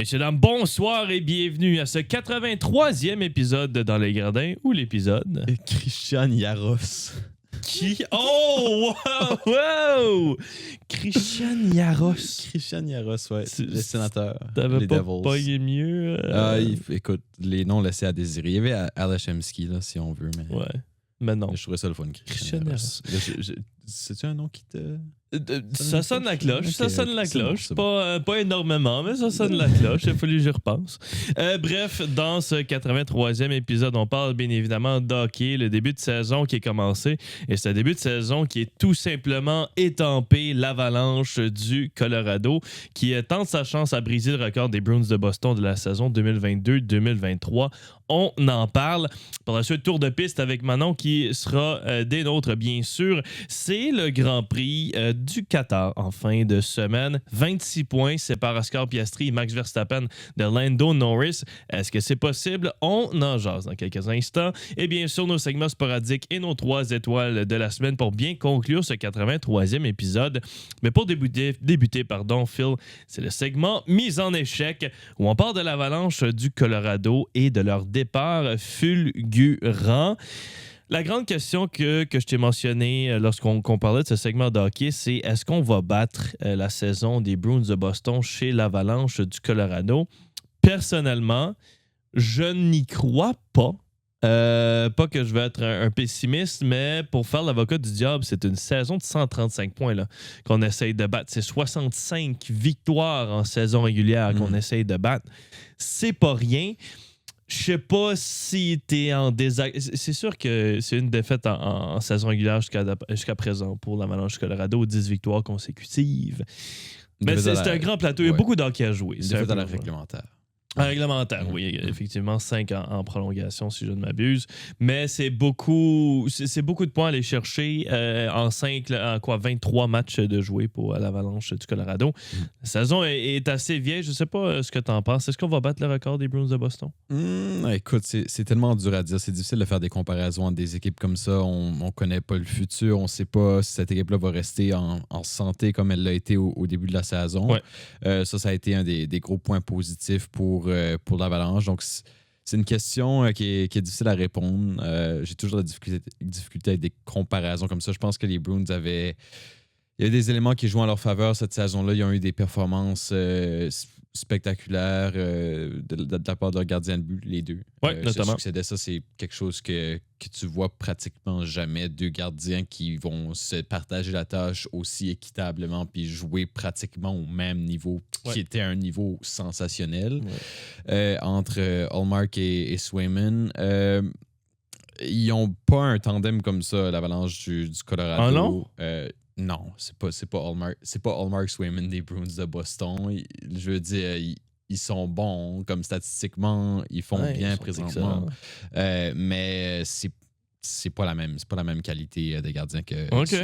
Messieurs, dames, bonsoir et bienvenue à ce 83e épisode de Dans les Gradins, ou l'épisode... Christian Yaros. Qui? Oh! Wow! Wow! Christian Yaros. Christian Yaros, ouais. Le sénateur. T'avais les pas Devils. pogné mieux? Écoute, les noms laissés à désirer. Il y avait Alashemski, là, si on veut, mais... Ouais, mais non. Mais je trouvais ça le fun, Christian Yaros. C'est-tu un nom qui te... Ça sonne la cloche, ça Ok, sonne la c'est bon, cloche. c'est Pas énormément, mais ça sonne la cloche. Il a fallu que j'y repense. Bref, dans ce 83e épisode, on parle bien évidemment d'hockey, le début de saison qui est commencé. Et c'est un début de saison qui est tout simplement étampé l'Avalanche du Colorado, qui tente sa chance à briser le record des Bruins de Boston de la saison 2022-2023. On en parle. Par la suite, tour de piste avec Manon qui sera des nôtres, bien sûr. C'est le Grand Prix du Qatar en fin de semaine. 26 points séparent Oscar Piastri et Max Verstappen de Lando Norris. Est-ce que c'est possible? On en jase dans quelques instants. Et bien sûr, nos segments sporadiques et nos 3 étoiles de la semaine pour bien conclure ce 83e épisode. Mais pour débuter, Phil, c'est le segment Mise en échec où on parle de l'Avalanche du Colorado et de leur départ fulgurant. La grande question que je t'ai mentionnée lorsqu'on parlait de ce segment de hockey, c'est est-ce qu'on va battre la saison des Bruins de Boston chez l'Avalanche du Colorado? Personnellement, je n'y crois pas. Pas que je veux être un pessimiste, mais pour faire l'avocat du diable, c'est une saison de 135 points là, qu'on essaye de battre. C'est 65 victoires en saison régulière qu'on essaye de battre. C'est pas rien. Je sais pas si t'es en désaccord. C'est sûr que c'est une défaite en saison régulière jusqu'à présent pour l'Avalanche du Colorado, 10 victoires consécutives. Mais c'est un grand plateau. Il y a beaucoup d'hockey à jouer. Une défaite à la réglementaire. Réglementaire, oui, effectivement, 5 en prolongation, si je ne m'abuse. Mais c'est beaucoup de points à aller chercher en 23 matchs de jouer pour l'Avalanche du Colorado. La saison est assez vieille. Je ne sais pas ce que tu en penses. Est-ce qu'on va battre le record des Bruins de Boston? Écoute, c'est tellement dur à dire. C'est difficile de faire des comparaisons entre des équipes comme ça. On ne connaît pas le futur. On ne sait pas si cette équipe-là va rester en santé comme elle l'a été au début de la saison. Ouais. Ça a été un des gros points positifs pour l'Avalanche. Donc, c'est une question qui est difficile à répondre. J'ai toujours la difficulté avec des comparaisons comme ça. Je pense que les Bruins avaient... Il y a des éléments qui jouent en leur faveur cette saison-là. Ils ont eu des performances spectaculaires de la part de leur gardien de but, les deux. Oui, notamment. Ça, c'est quelque chose que tu vois pratiquement jamais. Deux gardiens qui vont se partager la tâche aussi équitablement puis jouer pratiquement au même niveau, qui était un niveau sensationnel. Entre Ullmark et Swayman. Ils n'ont pas un tandem comme ça, l'Avalanche du Colorado. Ah non? Non, c'est pas Ullmark. C'est pas Ullmark Swayman des Bruins de Boston. Je veux dire, ils sont bons, comme statistiquement, ils font bien présentement. Mais c'est pas la même qualité de gardien que. OK.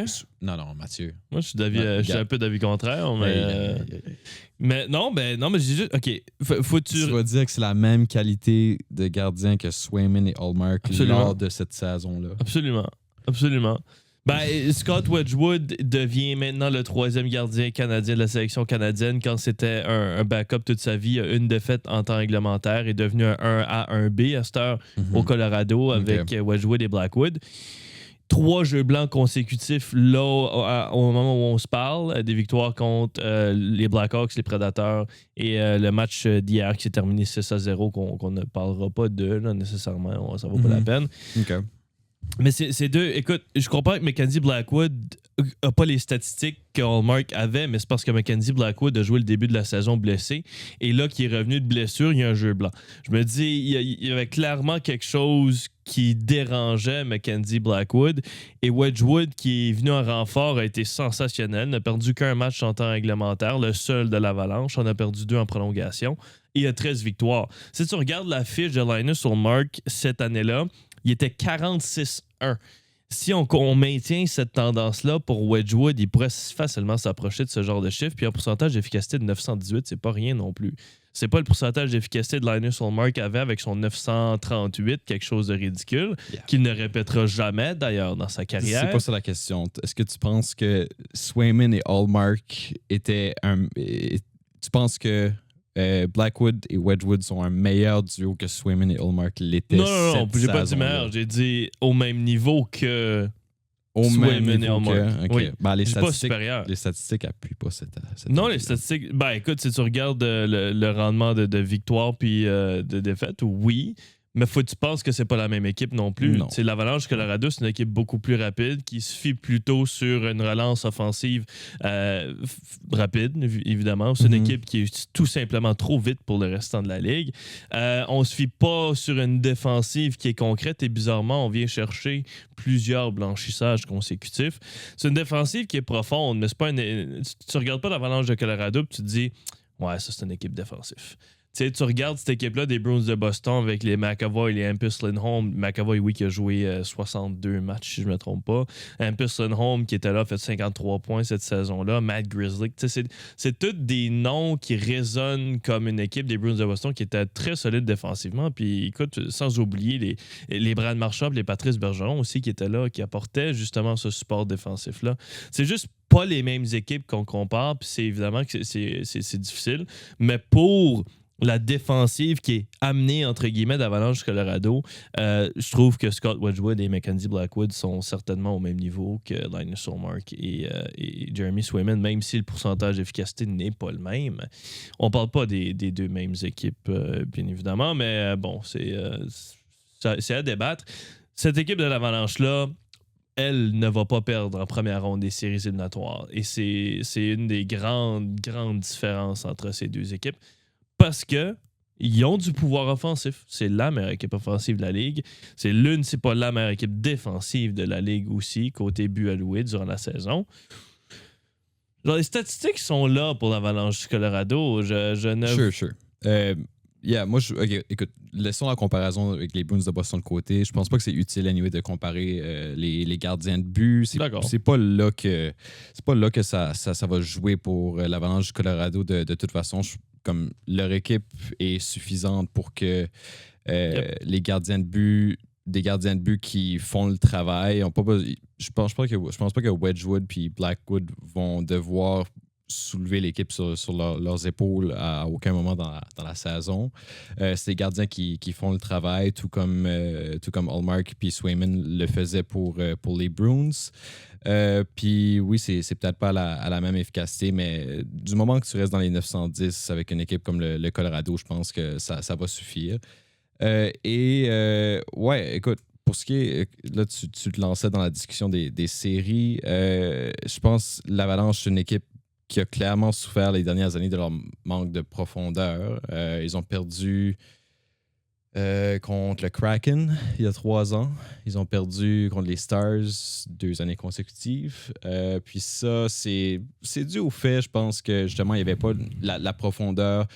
Non, Mathieu. Moi, je suis un peu d'avis contraire, mais non, mais j'ai juste. OK. Tu vas dire que c'est la même qualité de gardien que Swayman et Ullmark lors de cette saison-là. Absolument. Scott Wedgwood devient maintenant le 3e gardien canadien de la sélection canadienne quand c'était un backup toute sa vie. Une défaite en temps réglementaire est devenu un 1A, 1B à cette heure au Colorado avec Wedgwood et Blackwood. 3 jeux blancs consécutifs là au moment où on se parle, des victoires contre les Blackhawks, les Prédateurs et le match d'hier qui s'est terminé 6-0 qu'on ne parlera pas de là, nécessairement, ça vaut pas la peine. OK. Mais c'est deux. Écoute, je comprends que Mackenzie Blackwood n'a pas les statistiques qu'Ullmark avait, mais c'est parce que Mackenzie Blackwood a joué le début de la saison blessé. Et là, qu'il est revenu de blessure, il y a un jeu blanc. Je me dis, il y avait clairement quelque chose qui dérangeait Mackenzie Blackwood. Et Wedgwood, qui est venu en renfort, a été sensationnel. N'a perdu qu'un match en temps réglementaire, le seul de l'Avalanche. On a perdu 2 en prolongation. Et il a 13 victoires. Si tu regardes la fiche de Linus Ullmark cette année-là, il était 46-1. Si on maintient cette tendance-là pour Wedgwood, il pourrait facilement s'approcher de ce genre de chiffre. Puis un pourcentage d'efficacité de 918, c'est pas rien non plus. C'est pas le pourcentage d'efficacité de Linus Ullmark avait avec son 938, quelque chose de ridicule, qu'il ne répétera jamais d'ailleurs dans sa carrière. C'est pas ça la question. Est-ce que tu penses que Swayman et Ullmark étaient tu penses que Blackwood et Wedgwood sont un meilleur duo que Swayman et Ullmark l'étaient. Non, j'ai pas dit meilleur. J'ai dit au même niveau que Swayman et Ullmark. OK. Oui. Ben, Les statistiques appuient pas cette non, les statistiques... Ben, écoute, si tu regardes le rendement de victoire puis de défaite, oui. Mais faut que tu penses que c'est pas la même équipe non plus. Non. C'est l'Avalanche Colorado, c'est une équipe beaucoup plus rapide qui se fie plutôt sur une relance offensive rapide, évidemment. C'est une équipe qui est tout simplement trop vite pour le restant de la ligue. On se fie pas sur une défensive qui est concrète et bizarrement, on vient chercher plusieurs blanchissages consécutifs. C'est une défensive qui est profonde, mais c'est pas tu regardes pas l'Avalanche de Colorado et tu te dis ouais, ça c'est une équipe défensive. Tu regardes cette équipe-là des Bruins de Boston avec les McAvoy et les Hampus Lindholm. McAvoy, oui, qui a joué 62 matchs, si je ne me trompe pas. Hampus Lindholm, qui était là, a fait 53 points cette saison-là. Matt Grizzly. C'est tous des noms qui résonnent comme une équipe des Bruins de Boston qui était très solide défensivement. Puis, écoute, sans oublier les Brad Marchand et les Patrice Bergeron aussi qui étaient là, qui apportaient justement ce support défensif-là. C'est juste pas les mêmes équipes qu'on compare. Puis, c'est évidemment que c'est difficile. Mais pour la défensive qui est amenée, entre guillemets, d'Avalanche Colorado, je trouve que Scott Wedgwood et Mackenzie Blackwood sont certainement au même niveau que Linus Ullmark et Jeremy Swayman, même si le pourcentage d'efficacité n'est pas le même. On parle pas des deux mêmes équipes, bien évidemment, mais bon, c'est à débattre. Cette équipe de l'Avalanche-là, elle ne va pas perdre en première ronde des séries éliminatoires. Et c'est une des grandes différences entre ces deux équipes. Parce qu'ils ont du pouvoir offensif. C'est la meilleure équipe offensive de la Ligue. C'est pas la meilleure équipe défensive de la Ligue aussi, côté but alloué durant la saison. Genre, les statistiques sont là pour l'Avalanche du Colorado. Je ne... Sure. Moi, écoute, laissons la comparaison avec les Bruins de Boston de côté. Je pense pas que c'est utile anyway de comparer les gardiens de but. C'est pas là que ça va jouer pour l'Avalanche du Colorado de toute façon. Comme leur équipe est suffisante pour que les gardiens de but, des gardiens de but qui font le travail, je pense pas que Wedgwood puis Blackwood vont devoir soulever l'équipe sur leurs épaules à aucun moment dans la saison. C'est des gardiens qui font le travail, tout comme Ullmark puis Swayman le faisaient pour les Bruins. Puis oui, c'est peut-être pas à la même efficacité, mais du moment que tu restes dans les 910 avec une équipe comme le Colorado, je pense que ça va suffire. Ouais, écoute, pour ce qui est, là, tu te lançais dans la discussion des séries. Je pense que l'Avalanche, c'est une équipe qui a clairement souffert les dernières années de leur manque de profondeur. Ils ont perdu contre le Kraken il y a 3 ans. Ils ont perdu contre les Stars 2 années consécutives. Puis ça, c'est dû au fait, je pense, que justement, il n'y avait pas la profondeur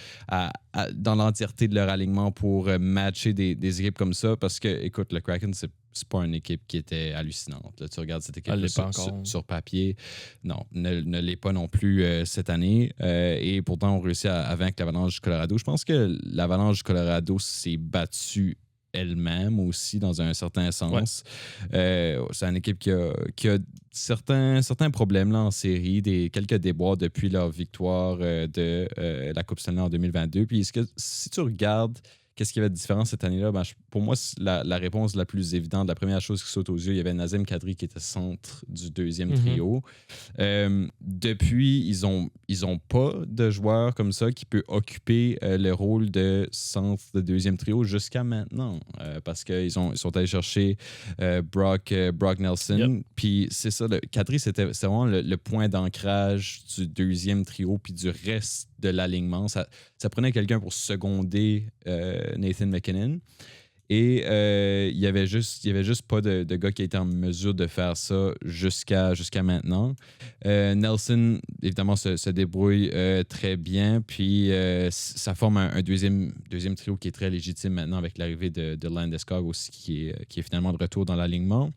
dans l'entièreté de leur alignement pour matcher des équipes comme ça. Parce que, écoute, le Kraken, c'est pas une équipe qui était hallucinante. Là, tu regardes cette équipe sur papier. Non, ne l'est pas non plus cette année. Et pourtant, on réussit à vaincre l'Avalanche du Colorado. Je pense que l'Avalanche du Colorado s'est battue elle-même aussi, dans un certain sens. Ouais. C'est une équipe qui a certains problèmes là, en série, quelques déboires depuis leur victoire de la Coupe Stanley en 2022. Puis si tu regardes qu'est-ce qu'il y avait de différent cette année-là? Pour moi, la réponse la plus évidente, la première chose qui saute aux yeux, il y avait Nazem Kadri qui était centre du deuxième trio. Depuis, ils ont pas de joueur comme ça qui peut occuper le rôle de centre de deuxième trio jusqu'à maintenant. Parce qu'ils sont allés chercher Brock Nelson. Puis c'est ça, Kadri, c'est vraiment le point d'ancrage du deuxième trio puis du reste de l'alignement. Ça prenait quelqu'un pour seconder Nathan MacKinnon. Et il y avait juste pas de gars qui étaient en mesure de faire ça jusqu'à maintenant. Nelson, évidemment, se débrouille très bien. Puis ça forme un deuxième trio qui est très légitime maintenant avec l'arrivée de Landeskog aussi, qui est finalement de retour dans l'alignement.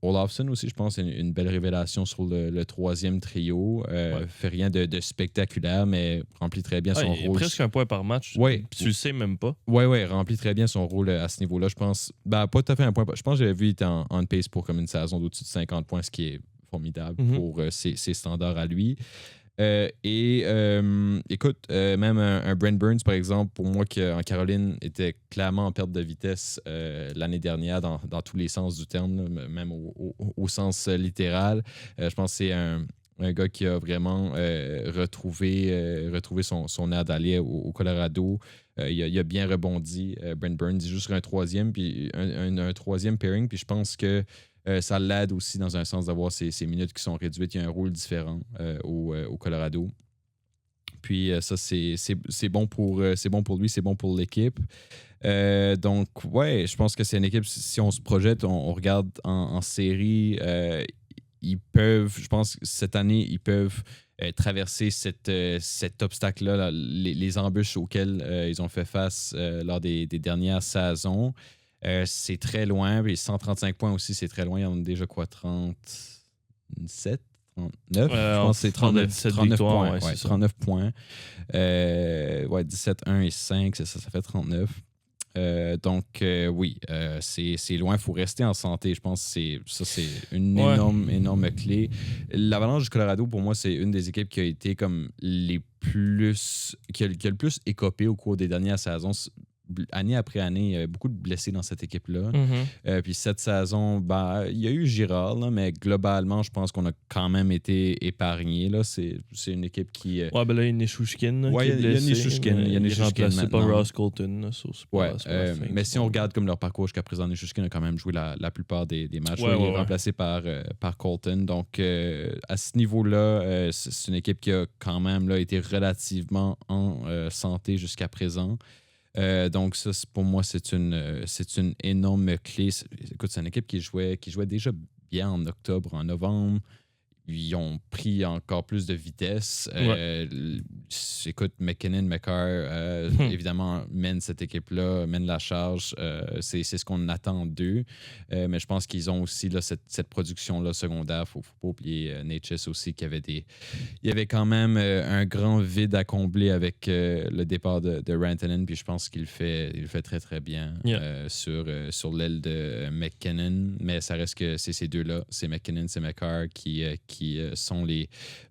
Olofsson aussi, je pense, c'est une belle révélation sur le troisième trio. Fait rien de spectaculaire, mais remplit très bien son rôle. Presque un point par match. Ouais. Tu le sais même pas. Oui, remplit très bien son rôle à ce niveau-là. Je pense, pas tout à fait un point. Je pense que j'avais vu qu'il était en pace pour comme une saison d'au-dessus de 50 points, ce qui est formidable pour ses standards à lui. Écoute, même un Brent Burns, par exemple, pour moi, qui en Caroline était clairement en perte de vitesse l'année dernière dans tous les sens du terme, là, même au sens littéral. Je pense que c'est un gars qui a vraiment retrouvé son air d'aller au Colorado. Il a bien rebondi, Brent Burns, juste un troisième, puis un troisième pairing, puis je pense que ça l'aide aussi dans un sens d'avoir ces minutes qui sont réduites. Il y a un rôle différent au Colorado. Puis ça, c'est bon pour lui, c'est bon pour l'équipe. Donc, ouais, je pense que c'est une équipe, si on se projette, on regarde en série, ils peuvent, je pense que cette année, ils peuvent traverser cet obstacle-là, là, les embûches auxquelles ils ont fait face lors des dernières saisons. C'est très loin. Les 135 points aussi, c'est très loin. Il y en a déjà quoi, 37, 39? Je pense que c'est 39 points. Ouais, 39 points. 17, 1 et 5, ça fait 39. Donc, oui, c'est loin. Il faut rester en santé. Je pense que c'est une énorme clé. L'Avalanche du Colorado, pour moi, c'est une des équipes qui a été comme qui a le plus écopé au cours des dernières saisons. Année après année, il y avait beaucoup de blessés dans cette équipe-là. Puis cette saison, il y a eu Girard, là, mais globalement, je pense qu'on a quand même été épargnés. C'est une équipe qui... là, il y a Nishushkin. Il y a Nishushkin. Il est remplacé par Ross Colton. Mais si on regarde comme leur parcours jusqu'à présent, Nishushkin a quand même joué la plupart des matchs. Il est remplacé par Colton. Donc, à ce niveau-là, c'est une équipe qui a quand même là, été relativement en santé jusqu'à présent. Donc, ça, pour moi, c'est une énorme clé. Écoute, c'est une équipe qui jouait déjà bien en octobre, en novembre. Ils ont pris encore plus de vitesse. Écoute, McKinnon, McCarr, évidemment, mènent cette équipe-là, mènent la charge. C'est ce qu'on attend d'eux. Mais je pense qu'ils ont aussi là, cette production-là secondaire. Il ne faut pas oublier Natchez aussi, il y avait quand même un grand vide à combler avec le départ de Rantanen. Puis je pense qu'il le fait très, très bien sur l'aile de McKinnon. Mais ça reste que c'est ces deux-là. C'est McKinnon, c'est McCarr qui sont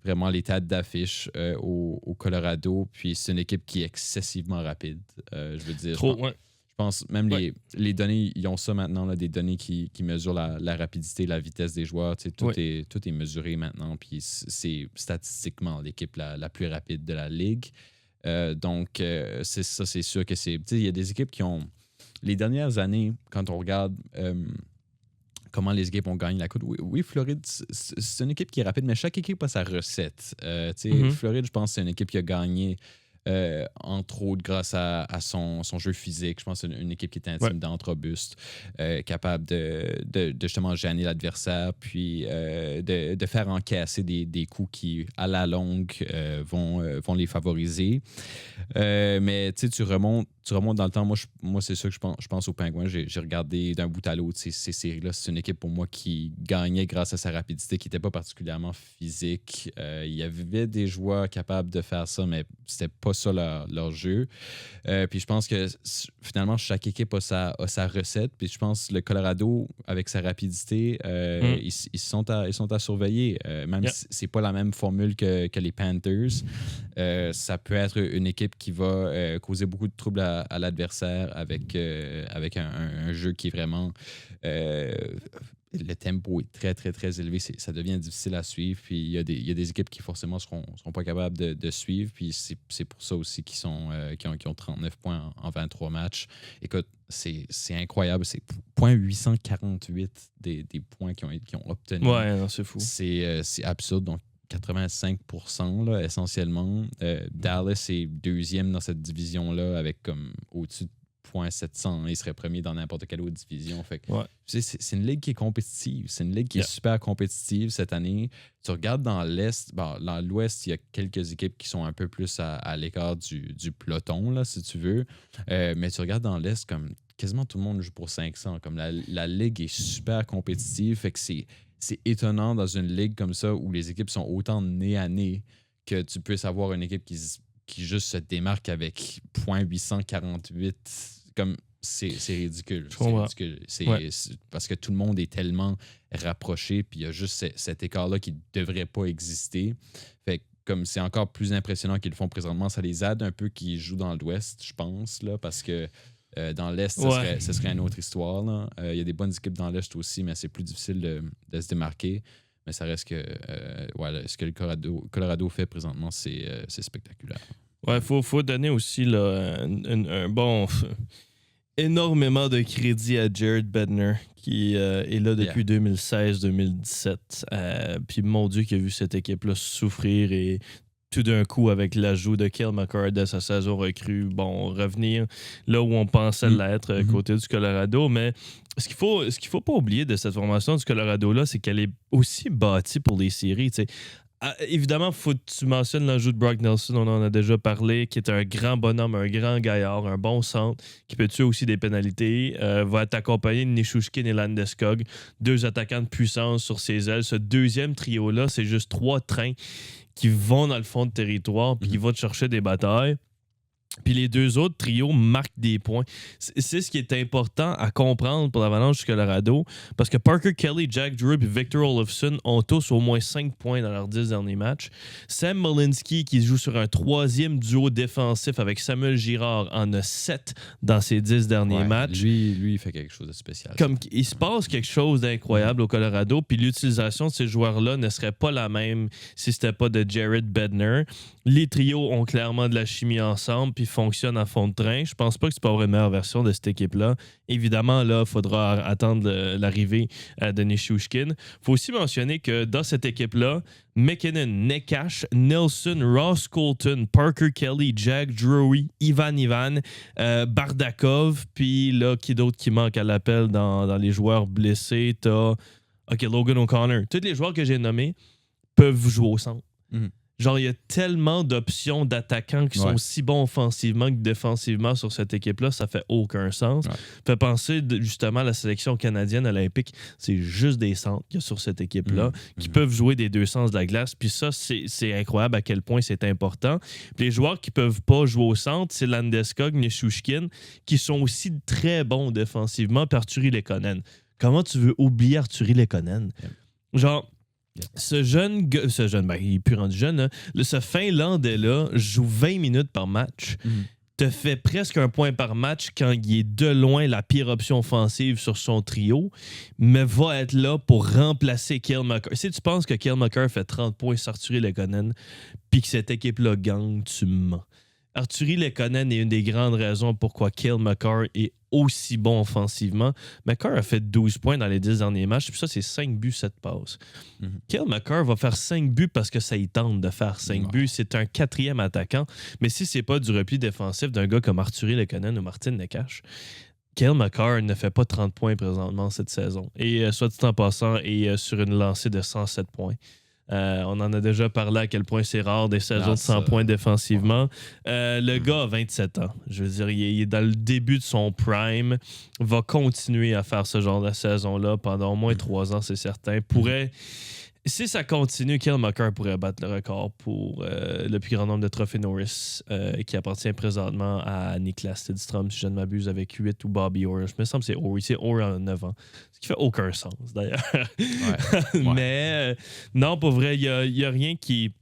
vraiment les têtes d'affiche au Colorado. Puis c'est une équipe qui est excessivement rapide. Je veux dire, je pense même les données, ils ont ça maintenant, là, des données qui mesurent la rapidité, la vitesse des joueurs. Tout est mesuré maintenant. Puis c'est statistiquement l'équipe la plus rapide de la ligue. Donc, c'est sûr que c'est... Il y a des équipes qui ont... Les dernières années, quand on regarde... comment les équipes ont gagné la Coupe. Oui, Floride, c'est une équipe qui est rapide, mais chaque équipe a sa recette. Floride, je pense que c'est une équipe qui a gagné, entre autres, grâce à son jeu physique. Je pense que c'est une équipe qui est intimidante, robuste, capable de justement gêner l'adversaire, puis de faire encaisser des coups qui, à la longue, vont les favoriser. Mais tu remontes dans le temps. Moi c'est sûr que je pense aux Pingouins. J'ai regardé d'un bout à l'autre ces séries-là. C'est une équipe pour moi qui gagnait grâce à sa rapidité, qui n'était pas particulièrement physique. Il y avait des joueurs capables de faire ça, mais c'était pas ça leur jeu. Puis je pense que finalement, chaque équipe a sa recette. Puis je pense que le Colorado, avec sa rapidité, ils sont à surveiller. Même si c'est pas la même formule que les Panthers, ça peut être une équipe qui va causer beaucoup de troubles à l'adversaire avec un jeu qui est vraiment... le tempo est très, très, très élevé. Ça devient difficile à suivre. Puis il y a des équipes qui forcément seront pas capables de suivre. Puis c'est pour ça aussi qui ont 39 points en 23 matchs. Écoute, c'est incroyable. C'est 0.848 des points qu'ils ont obtenus. Ouais, non, c'est fou. C'est absurde. Donc, 85% là, essentiellement. Dallas est deuxième dans cette division-là avec comme au-dessus de 0.700. Il serait premier dans n'importe quelle autre division. Fait que, c'est une ligue qui est compétitive. C'est une ligue qui est super compétitive cette année. Tu regardes dans l'Est, dans l'Ouest, il y a quelques équipes qui sont un peu plus à l'écart du peloton, là, si tu veux. Mais tu regardes dans l'Est, comme quasiment tout le monde joue pour 500. Comme la ligue est super compétitive. Fait que c'est étonnant dans une ligue comme ça où les équipes sont autant nez à nez que tu puisses avoir une équipe qui juste se démarque avec 0.848. Comme c'est ridicule. C'est ridicule. C'est parce que tout le monde est tellement rapproché, puis il y a juste cet écart-là qui ne devrait pas exister. Fait que comme c'est encore plus impressionnant qu'ils le font présentement. Ça les aide un peu qu'ils jouent dans l'Ouest, je pense, là, parce que dans l'Est, ce serait une autre histoire. Là. Il y a des bonnes équipes dans l'Est aussi, mais c'est plus difficile de se démarquer. Mais ça reste que ce que le Colorado fait présentement, c'est spectaculaire. Ouais, faut donner aussi là, un bon... énormément de crédit à Jared Bednar, qui est là depuis 2016-2017. Puis mon Dieu, qui a vu cette équipe-là souffrir et tout d'un coup, avec l'ajout de Cale Makar de sa saison recrue, revenir là où on pensait l'être, côté du Colorado. Mais ce qu'il faut pas oublier de cette formation du Colorado-là, c'est qu'elle est aussi bâtie pour les séries, tu sais. Évidemment, faut que tu mentionnes l'ajout de Brock Nelson, on en a déjà parlé, qui est un grand bonhomme, un grand gaillard, un bon centre, qui peut tuer aussi des pénalités, va être accompagné de Nichushkin et Landeskog, 2 attaquants de puissance sur ses ailes. Ce deuxième trio-là, c'est juste 3 trains qui vont dans le fond de territoire puis qui vont te chercher des batailles. Puis les 2 autres trios marquent des points. C'est ce qui est important à comprendre pour l'Avalanche du Colorado, parce que Parker Kelly, Jack Drew et Victor Olofsson ont tous au moins 5 points dans leurs 10 derniers matchs. Sam Molinsky, qui joue sur un 3e duo défensif avec Samuel Girard, en a 7 dans ses 10 derniers matchs. Lui, il fait quelque chose de spécial. Comme il se passe quelque chose d'incroyable au Colorado, puis l'utilisation de ces joueurs-là ne serait pas la même si c'était pas de Jared Bednar. Les trios ont clairement de la chimie ensemble, puis fonctionnent à fond de train. Je pense pas que c'est pas une meilleure version de cette équipe-là. Évidemment, là, il faudra attendre l'arrivée de Nichushkin. Il faut aussi mentionner que dans cette équipe-là, McKinnon, Nekash, Nelson, Ross Colton, Parker Kelly, Jack Drury, Ivan, Bardakov, puis là, qui d'autre qui manque à l'appel dans les joueurs blessés? T'as Logan O'Connor. Tous les joueurs que j'ai nommés peuvent jouer au centre. Genre, il y a tellement d'options d'attaquants qui sont aussi bons offensivement que défensivement sur cette équipe-là, ça fait aucun sens. Fait penser justement à la sélection canadienne olympique, c'est juste des centres qu'il y a sur cette équipe-là qui peuvent jouer des 2 sens de la glace. Puis ça, c'est incroyable à quel point c'est important. Puis les joueurs qui peuvent pas jouer au centre, c'est Landeskog, Nichushkin, qui sont aussi très bons défensivement, puis Artturi Lehkonen. Comment tu veux oublier Artturi Lehkonen? Genre... Ce jeune gars, il est plus rendu jeune, hein, ce Finlandais-là joue 20 minutes par match, te fait presque un point par match quand il est de loin la pire option offensive sur son trio, mais va être là pour remplacer Cale Makar. Si tu penses que Cale Makar fait 30 points sur Artturi Lehkonen, puis que cette équipe-là gagne, tu mens. Artturi Lehkonen est une des grandes raisons pourquoi Cale Makar est aussi bon offensivement. Makar a fait 12 points dans les 10 derniers matchs, puis ça, c'est 5 buts, 7 passes. Cale Makar va faire 5 buts parce que ça y tente de faire 5 buts. C'est un 4e attaquant, mais si c'est pas du repli défensif d'un gars comme Artturi Lehkonen ou Martin Nekash, Cale Makar ne fait pas 30 points présentement cette saison. Et soit dit en passant, est sur une lancée de 107 points. On en a déjà parlé à quel point c'est rare des saisons de 100 points défensivement. Le gars a 27 ans. Je veux dire, il est dans le début de son prime. Va continuer à faire ce genre de saison-là pendant au moins 3 ans, c'est certain. Si ça continue, Cale Makar pourrait battre le record pour le plus grand nombre de trophées Norris qui appartient présentement à Niklas Lidstrom, si je ne m'abuse, avec 8 ou Bobby Orr. Je me semble que c'est Orr. C'est Orr en 9 ans. Ce qui fait aucun sens, d'ailleurs. Mais non, pour vrai, il n'y a rien qui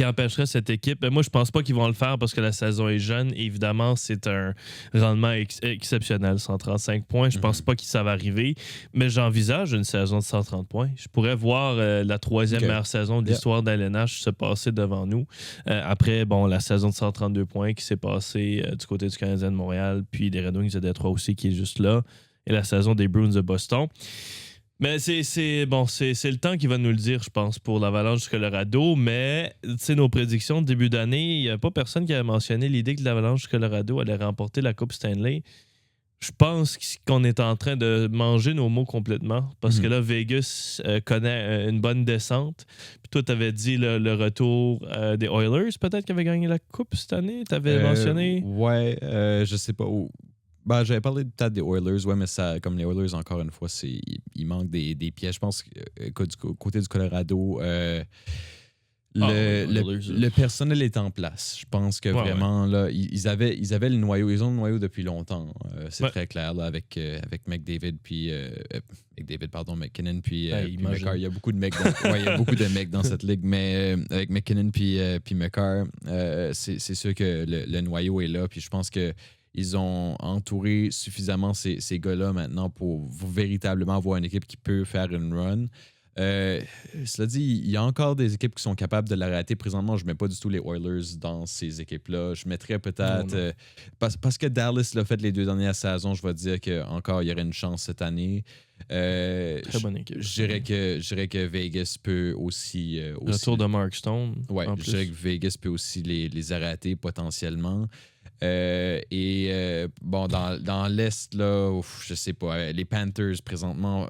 empêcherait cette équipe. Moi, je pense pas qu'ils vont le faire parce que la saison est jeune. Et évidemment, c'est un rendement exceptionnel, 135 points. Je pense pas que ça va arriver, mais j'envisage une saison de 130 points. Je pourrais voir la 3e meilleure saison de l'histoire d'LNH se passer devant nous. Après, la saison de 132 points qui s'est passée du côté du Canadien de Montréal, puis des Red Wings de Détroit aussi qui est juste là, et la saison des Bruins de Boston. Mais c'est le temps qui va nous le dire, je pense, pour l'Avalanche du Colorado. Mais, nos prédictions de début d'année, il n'y a pas personne qui avait mentionné l'idée que l'Avalanche du Colorado allait remporter la Coupe Stanley. Je pense qu'on est en train de manger nos mots complètement. Parce que là, Vegas connaît une bonne descente. Puis toi, tu avais dit le retour des Oilers, peut-être, qui avaient gagné la Coupe cette année. Tu avais mentionné. Ouais, je sais pas où. J'avais parlé peut-être des Oilers, mais ça, comme les Oilers, encore une fois, il manque des pièges. Je pense que du côté du Colorado, Le personnel est en place. Je pense que vraiment, là, ils avaient le noyau. Ils ont le noyau depuis longtemps. C'est très clair là, avec McDavid puis McKinnon puis McCarr. Il y a beaucoup de mecs il y a beaucoup de mecs dans cette ligue, mais avec McKinnon puis McCarr, c'est sûr que le noyau est là. Puis je pense que ils ont entouré suffisamment ces gars-là maintenant pour véritablement avoir une équipe qui peut faire une run. Cela dit, il y a encore des équipes qui sont capables de l'arrêter. Présentement, je ne mets pas du tout les Oilers dans ces équipes-là. Je mettrais peut-être... parce que Dallas l'a fait les 2 dernières saisons, je vais dire qu'encore, il y aurait une chance cette année. Très bonne équipe. Je dirais que Vegas peut aussi... Le tour de Mark Stone. Oui, je dirais que Vegas peut aussi les arrêter potentiellement. Bon, dans l'Est, là, je sais pas, les Panthers, présentement...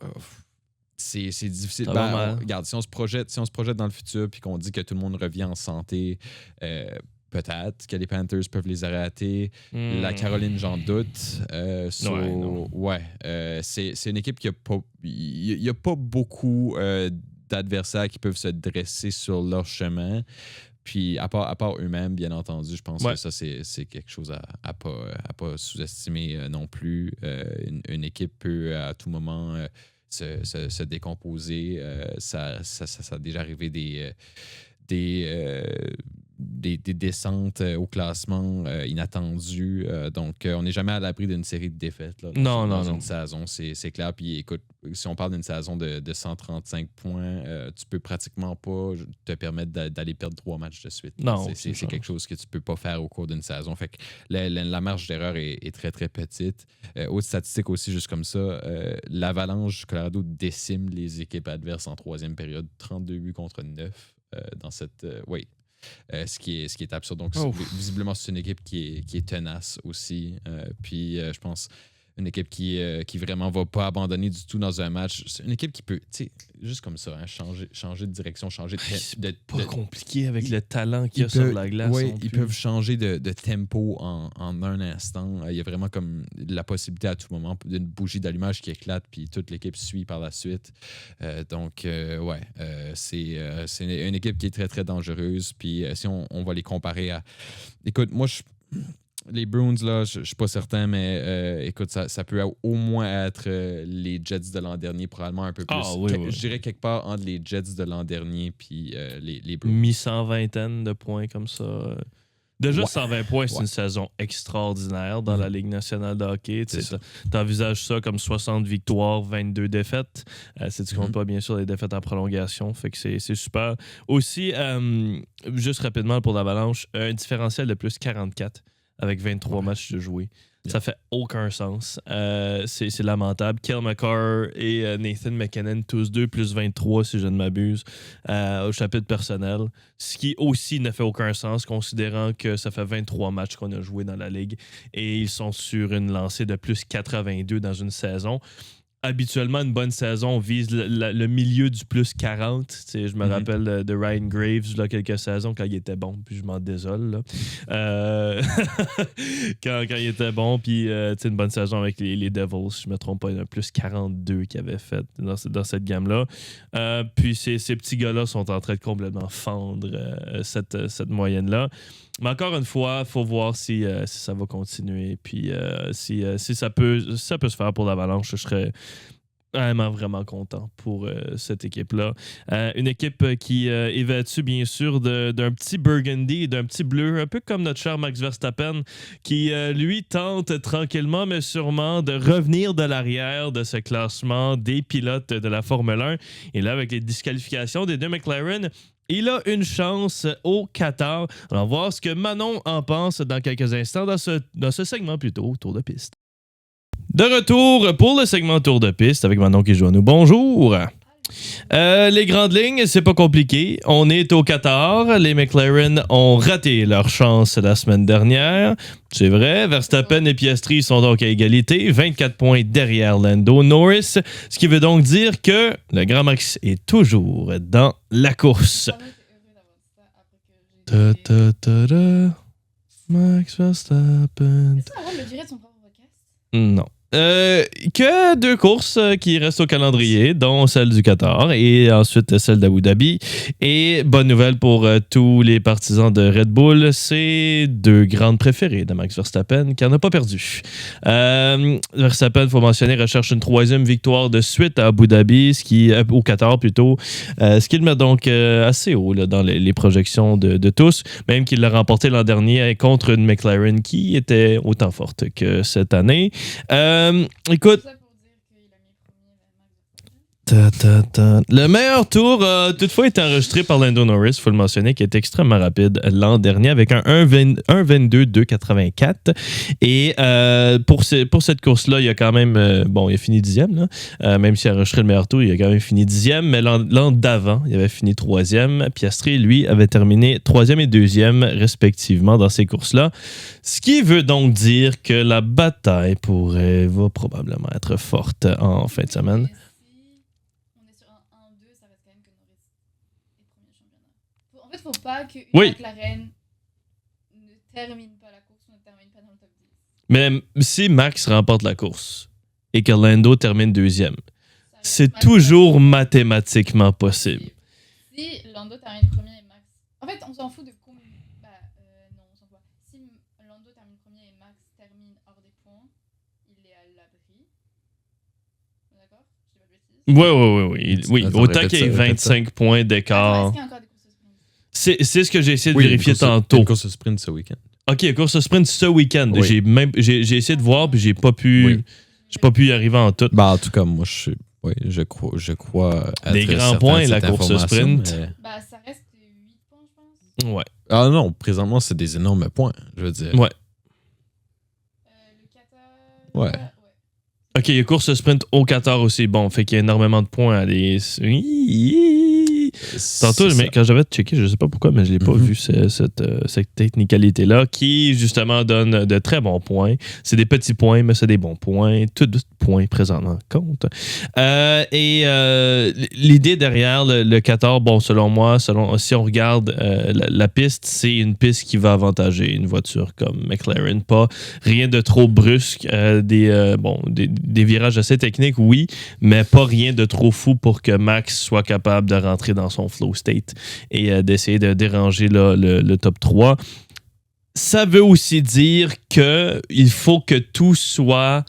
c'est difficile. Regarde, si on se projette dans le futur puis qu'on dit que tout le monde revient en santé, peut-être que les Panthers peuvent les arrêter. La Caroline, j'en doute. C'est une équipe qui a pas... Il n'y a pas beaucoup d'adversaires qui peuvent se dresser sur leur chemin. Puis, à part eux-mêmes, bien entendu, je pense que ça, c'est quelque chose à pas sous-estimer non plus. Une équipe peut, à tout moment... se décomposer. Ça a déjà arrivé des descentes au classement inattendues. Donc, on n'est jamais à l'abri d'une série de défaites là, dans une saison. C'est clair. Puis, écoute, si on parle d'une saison de 135 points, tu peux pratiquement pas te permettre d'aller perdre 3 matchs de suite. Non, c'est quelque chose que tu peux pas faire au cours d'une saison. Fait que la marge d'erreur est très, très petite. Autre statistique aussi, juste comme ça, l'Avalanche du Colorado décime les équipes adverses en 3e période. 32 buts contre 9 dans cette... ce qui est absurde. Donc, visiblement, c'est une équipe qui est tenace aussi. Puis, je pense, une équipe qui vraiment va pas abandonner du tout dans un match. C'est une équipe qui peut, tu sais, juste comme ça, changer de direction, changer de... C'est pas compliqué avec le talent qu'il y a sur la glace. Oui, ils peuvent changer de tempo en un instant. Il y a vraiment comme la possibilité à tout moment d'une bougie d'allumage qui éclate, puis toute l'équipe suit par la suite. C'est une équipe qui est très, très dangereuse. Puis si on va les comparer à... Écoute, moi, les Bruins, là, je suis pas certain, mais écoute, ça peut au moins être les Jets de l'an dernier, probablement un peu plus. Je dirais quelque part entre les Jets de l'an dernier puis les Bruins. Mi-120 de points comme ça. Déjà, 120 points, c'est une saison extraordinaire dans la Ligue nationale de hockey. Tu envisages ça comme 60 victoires, 22 défaites. Si tu comptes pas, bien sûr, les défaites en prolongation. Fait que c'est super. Aussi, juste rapidement pour l'Avalanche, un différentiel de plus 44 avec 23 matchs de jouer. Ça fait aucun sens. C'est lamentable. Cale Makar et Nathan McKinnon, tous deux, plus 23, si je ne m'abuse, au chapitre personnel. Ce qui aussi ne fait aucun sens, considérant que ça fait 23 matchs qu'on a joué dans la Ligue et ils sont sur une lancée de plus 82 dans une saison. Habituellement, une bonne saison vise le milieu du plus 40. Je me rappelle de Ryan Graves là, quelques saisons quand il était bon, puis je m'en désole. Là. Quand il était bon, puis une bonne saison avec les Devils, si je ne me trompe pas, il y a un plus 42 qu'il avait fait dans cette gamme-là. Puis ces petits gars-là sont en train de complètement fendre cette moyenne-là. Mais encore une fois, il faut voir si ça va continuer. Puis si ça peut se faire pour l'Avalanche, je serais vraiment content pour cette équipe-là. Une équipe qui est vêtue, bien sûr, d'un petit burgundy et d'un petit bleu, un peu comme notre cher Max Verstappen, qui, lui, tente tranquillement, mais sûrement, de revenir de l'arrière de ce classement des pilotes de la Formule 1. Et là, avec les disqualifications des deux McLaren, il a une chance au Qatar. On va voir ce que Manon en pense dans quelques instants dans ce segment plutôt Tour de piste. De retour pour le segment Tour de piste avec Manon qui joue à nous. Bonjour! Les grandes lignes, c'est pas compliqué. On est au Qatar. Les McLaren ont raté leur chance la semaine dernière. C'est vrai. Verstappen et Piastri sont donc à égalité. 24 points derrière Lando Norris. Ce qui veut donc dire que le Grand Max est toujours dans la course. Max Verstappen. Est-ce qu'on va me durer de son propre podcast? Non. Que 2 courses qui restent au calendrier, dont celle du Qatar et ensuite celle d'Abu Dhabi. Et bonne nouvelle pour tous les partisans de Red Bull, c'est 2 grandes préférées de Max Verstappen qui n'en a pas perdu. Verstappen, il faut mentionner, recherche une 3e victoire de suite à Abu Dhabi, au Qatar plutôt, ce qui le met donc assez haut là, dans les projections de tous, même qu'il l'a remporté l'an dernier contre une McLaren qui était autant forte que cette année. Écoute, le meilleur tour a toutefois été enregistré par Lando Norris, il faut le mentionner, qui est extrêmement rapide l'an dernier avec un 1:22.284. Et pour cette course-là, il a quand même... il a fini 10e, là. Même s'il a enregistré le meilleur tour, il a quand même fini 10e. Mais l'an d'avant, il avait fini 3e. Piastri, lui, avait terminé 3e et 2e, respectivement, dans ces courses-là. Ce qui veut donc dire que la bataille va probablement être forte en fin de semaine. En fait, il ne faut pas que McLaren ne termine pas la course ou ne termine pas dans le top 10. Mais si Max remporte la course et que Lando termine 2e, c'est toujours mathématiquement possible. Si Lando termine premier et Max... En fait, on s'en fout de combien... non, on s'en fout pas. Si Lando termine premier et Max termine hors des points, il est à l'abri. D'accord? Je dis pas de bêtises. Oui. Autant qu'il y ait 25 points d'écart. Est-ce qu'il y a encore des courses de sprint? C'est ce que j'ai essayé de vérifier tantôt. Une course de sprint ce week-end. OK, course de sprint ce week-end. Oui. J'ai essayé de voir, puis j'ai pas pu y arriver en tout. En tout cas, moi, je crois être des grands points, la course de sprint. Ça reste 8 points, je pense. Ouais. Ah non, présentement, c'est des énormes points, je veux dire. Ouais. Le Qatar... Ouais. OK, il y a course de sprint au Qatar aussi. Bon, fait qu'il y a énormément de points à aller... Tantôt, quand j'avais checké, je sais pas pourquoi, mais je l'ai pas vu cette technicalité-là qui, justement, donne de très bons points. C'est des petits points, mais c'est des bons points. Tout points présentement compte. L'idée derrière le Qatar, selon moi, si on regarde la piste, c'est une piste qui va avantager une voiture comme McLaren. Pas rien de trop brusque. Des virages assez techniques, oui, mais pas rien de trop fou pour que Max soit capable de rentrer dans son flow state et d'essayer de déranger le top 3. Ça veut aussi dire qu'il faut que tout soit...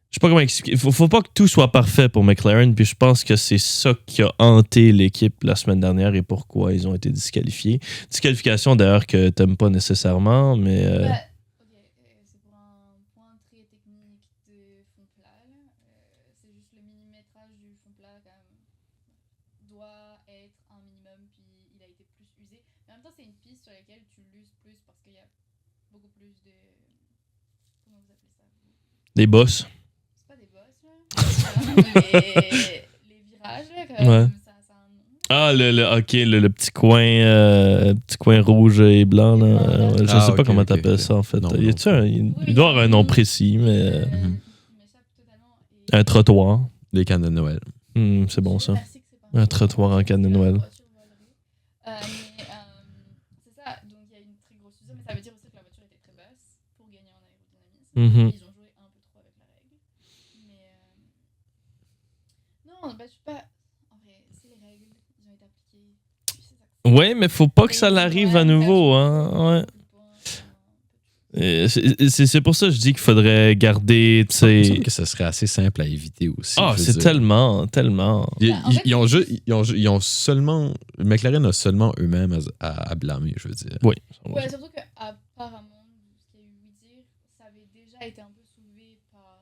Je sais pas comment expliquer. Faut pas que tout soit parfait pour McLaren, puis je pense que c'est ça qui a hanté l'équipe la semaine dernière et pourquoi ils ont été disqualifiés. Disqualification d'ailleurs que t'aimes pas nécessairement, mais... c'est pour un point très technique de fond plat. C'est juste le millimétrage du fond plat doit être un minimum, puis il a été plus usé. Mais en même temps, c'est une piste sur laquelle tu l'uses plus parce qu'il y a beaucoup plus de... Comment vous appelez ça? Des bosses. C'est pas des bosses, là. les virages, là, Ouais. Ça a un nom. Ah, le petit coin rouge et blanc. Là. Je sais pas comment t'appelles ça, en fait. Non, Il doit avoir un nom précis, mais... Un trottoir. Les cannes de Noël. C'est bon, ça. Un trottoir en canne de Noël. C'est ça, donc il y a une très grosse usure, mais ça veut dire aussi que la voiture était très basse pour gagner en aérodynamisme. Ils ont joué un peu trop avec la règle. Mais non, je suis pas... En vrai, c'est les règles, ils ont été appliquées. Ouais, mais faut pas que ça l'arrive à nouveau, hein. Ouais. C'est pour ça que je dis qu'il faudrait garder. Il me semble que ce serait assez simple à éviter aussi. Ah, c'est tellement. Ils ont seulement. McLaren a seulement eux-mêmes à blâmer, je veux dire. Oui. Ouais, surtout qu'apparemment, ce qu'il y a eu dire, ça avait déjà été un peu soulevé par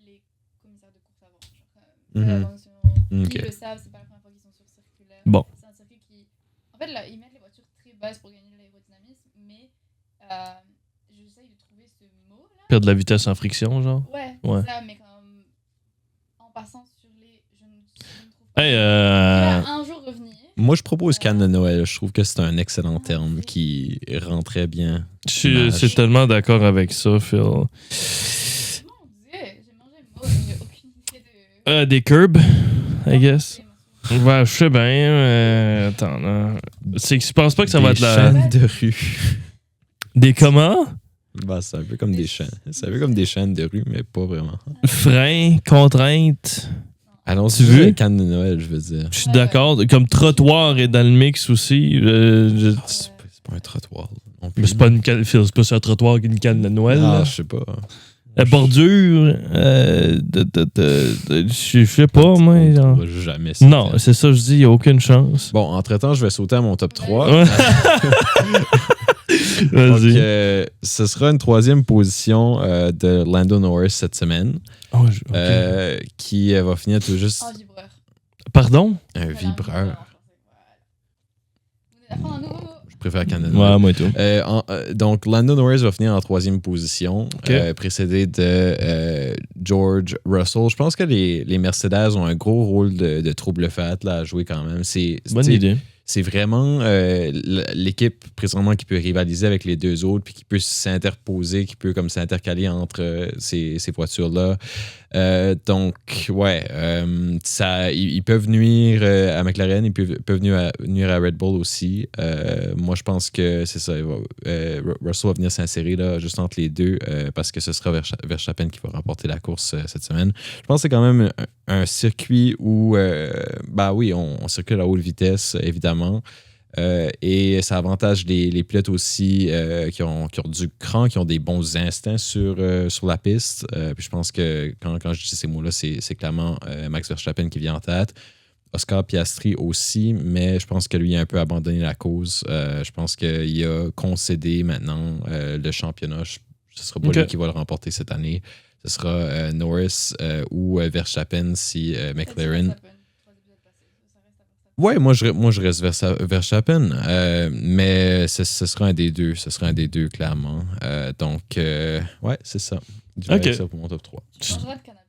les commissaires de course avant. Ils le savent, c'est pas la première fois qu'ils sont sur circulaire. Bon. C'est un circuit qui. En fait, là, ils mettent les voitures très basses pour gagner de l'aérodynamisme, mais. J'essaye de trouver ce mot là. Perdre de la vitesse en friction, genre? Ouais, ouais. Ça, mais en passant sur les... Je ne trouve pas... Hey, Il va un jour revenir. Moi, je propose canne de Noël. Je trouve que c'est un excellent terme qui rentrait bien. Je suis tellement d'accord avec ça, Phil. Mon Dieu, j'ai mangé le mot, j'ai aucune idée de... Des curbs, I guess. Ouais, je sais bien. Attends, là. C'est que je pense pas que ça va être la... Des chaînes de rue. Des comment? Bah, c'est un peu comme des chaînes. C'est un peu comme des chaînes de rue, mais pas vraiment. Frein, contrainte. Allons-y, Tu veux? le canne de Noël, je veux dire. Je suis d'accord. Comme trottoir est dans le mix aussi. C'est pas un trottoir non Mais plus. c'est pas une canne, c'est pas sur un trottoir qu'une canne de Noël. Ah, là. je sais pas. La bordure, je sais pas, moi. On genre. trouvera jamais ça. Non, c'est ça, je dis, il n'y a aucune chance. Bon, entre-temps, je vais sauter à mon top 3. Ouais. Donc, Vas-y. ce sera une troisième position de Lando Norris cette semaine, Oh, ok. qui va finir tout juste Un vibreur. Pardon? un Voilà, vibreur. Vous venez d'apprendre un nouveau mot. Je préfère Canada. Ouais, moi et tout. Donc, Lando Norris va finir en troisième position, Ok. précédé de George Russell. Je pense que les Mercedes ont un gros rôle de trouble fat là, à jouer quand même. Bonne idée. C'est vraiment l'équipe présentement qui peut rivaliser avec les deux autres, puis qui peut s'interposer, qui peut comme s'intercaler entre ces voitures-là. Donc, ouais, ils peuvent nuire à McLaren, ils peuvent nuire à Red Bull aussi. Moi, je pense que c'est ça. Russell va venir s'insérer là, juste entre les deux parce que ce sera Verstappen qui va remporter la course cette semaine. Je pense que c'est quand même un circuit où, bah oui, on circule à haute vitesse, évidemment. Et ça avantage les pilotes aussi qui ont du cran, qui ont des bons instincts sur la piste. Puis je pense que quand je dis ces mots-là, c'est clairement Max Verstappen qui vient en tête. Oscar Piastri aussi, mais je pense que lui a un peu abandonné la cause. Je pense qu'il a concédé maintenant le championnat. Ce sera pas lui qui va le remporter cette année. Ce sera Norris ou Verstappen si McLaren. Ouais, moi je reste Verstappen, mais ce sera un des deux. Ce sera un des deux, clairement. Donc, ouais, c'est ça. Je vais avec ça pour mon top 3. On changera de canapé.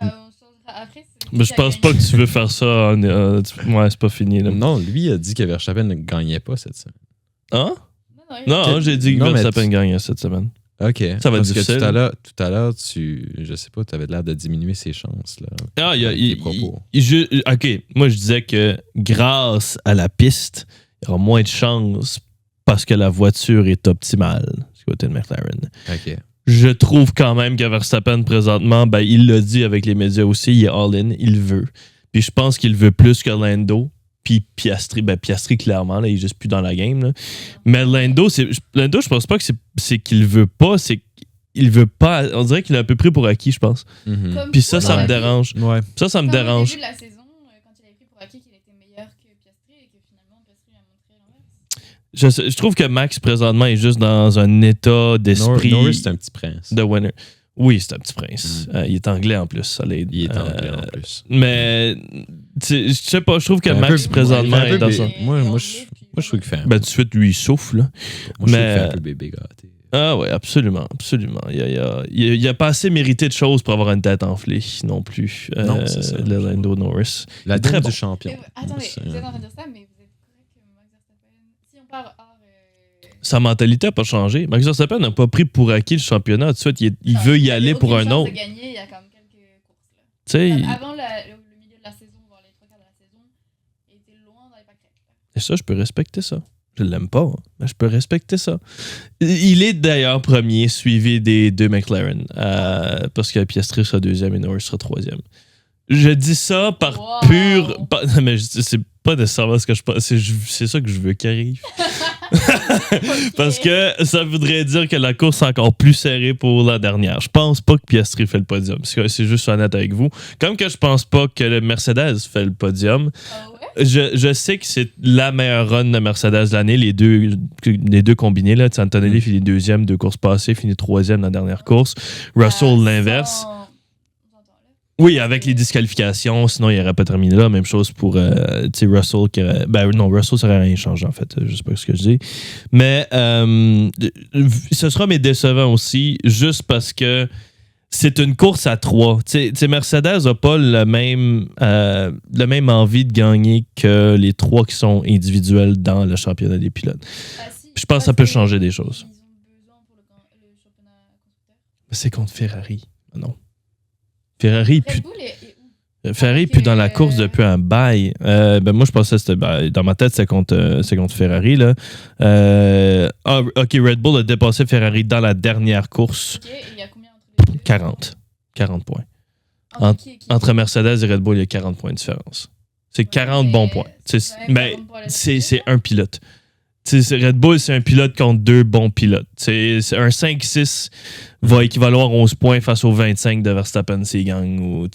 On changera après. Mais je pense pas que tu veux faire ça. Ouais, c'est pas fini. Là. Non, lui a dit que Verstappen ne gagnait pas cette semaine. Hein? Non, Non, j'ai dit que Non, mais Verstappen gagnait cette semaine. OK. Ça va être Parce que difficile. tout à l'heure, je sais pas, tu avais l'air de diminuer ses chances. Là, Ah, avec tes propos. OK, moi je disais que grâce à la piste, il y aura moins de chances parce que la voiture est optimale du côté de McLaren. OK. Je trouve quand même que Verstappen, présentement, ben, il l'a dit avec les médias aussi, il est all-in, il veut. Puis je pense qu'il veut plus que Lando. Puis Piastri, clairement, là, il est juste plus dans la game. Là. Mais Lando, je pense pas que c'est qu'il veut pas, c'est qu'il veut pas. On dirait qu'il est un peu pris pour acquis, je pense. Mhm. Puis ça me Ouais. dérange. Ouais. Ça me Au dérange. début de la saison, quand il avait pris pour acquis qu'il était meilleur que Piastri et que finalement Piastri a montré l'inverse. Je trouve que Max, présentement, est juste dans un état d'esprit Norris, c'est un petit prince. de winner. Oui, c'est un petit prince. Il est anglais en plus, ça l'aide. Il est anglais en plus. Mais, je sais pas, je trouve que Un Max, peu- présentement, un peu est dans bé- son. Moi, je trouve qu'il fait un Ben, tout de suite, lui, il souffle. Là. moi, je trouve qu'il mais- fait un peu bébé gâté. Ah ouais, absolument, absolument. Il a pas assez mérité de choses pour avoir une tête enflée non plus. Non, c'est ça. Le Lando Norris. La très dame bon. du champion. Attendez, C'est- vous êtes en train de dire ça, mais vous êtes correct que Max Verstappen. Si on part hors. Sa mentalité n'a pas changé. Max Verstappen n'a pas pris pour acquis le championnat. Tout de suite, il Non, veut y il aller avait pour aucune un chance autre. de gagner, il y a quand même quelques courses. Là. Tu sais, Avant le milieu de la saison, voire les 3 quarts de la saison, il était loin dans les pâquerettes. et ça, je peux respecter ça. Je l'aime pas, mais je peux respecter ça. Il est d'ailleurs premier, suivi des deux McLaren, parce que Piastri sera deuxième et Norris sera troisième. Je dis ça par Wow. pur... mais c'est pas nécessairement ce que je pense. C'est ça que je veux qu'il arrive. Parce que ça voudrait dire que la course est encore plus serrée pour la dernière. Je pense pas que Piastri fait le podium. C'est juste honnête avec vous. Comme que je pense pas que le Mercedes fait le podium. Ah ouais? Je sais que c'est la meilleure run de Mercedes de l'année, les deux combinés. Là. Antonelli finit deuxième, 2 courses passées, finit troisième la dernière course. Russell, l'inverse. Oui, avec les disqualifications, sinon il n'aurait pas terminé là. Même chose pour Russell. Russell, ça n'aurait rien changé en fait. Je sais pas ce que je dis. Mais ce sera mes décevants aussi, juste parce que c'est une course à 3. Mercedes n'a pas le même envie de gagner que les 3 qui sont individuels dans le championnat des pilotes. Je pense que ça peut changer des choses. Ils ont besoin pour le championnat constructeur. C'est contre Ferrari. Non. Ferrari, Red Bull est où? Ferrari Ok. plus dans la course depuis un bail. Moi, je pensais que c'était. Dans ma tête, c'est contre Ferrari. Là. OK, Red Bull a dépassé Ferrari dans la dernière course. Ok, et il y a combien entre les deux? 40. 40 points. Entre qui et qui? Entre Mercedes et Red Bull, il y a 40 points de différence. C'est 40 mais bons points. c'est quand même Mais pas bon pour la c'est suite. un pilote. Red Bull, c'est un pilote contre deux bons pilotes. C'est un 5-6 va équivaloir à 11 points face aux 25 de Verstappen s'il gagne. Ou,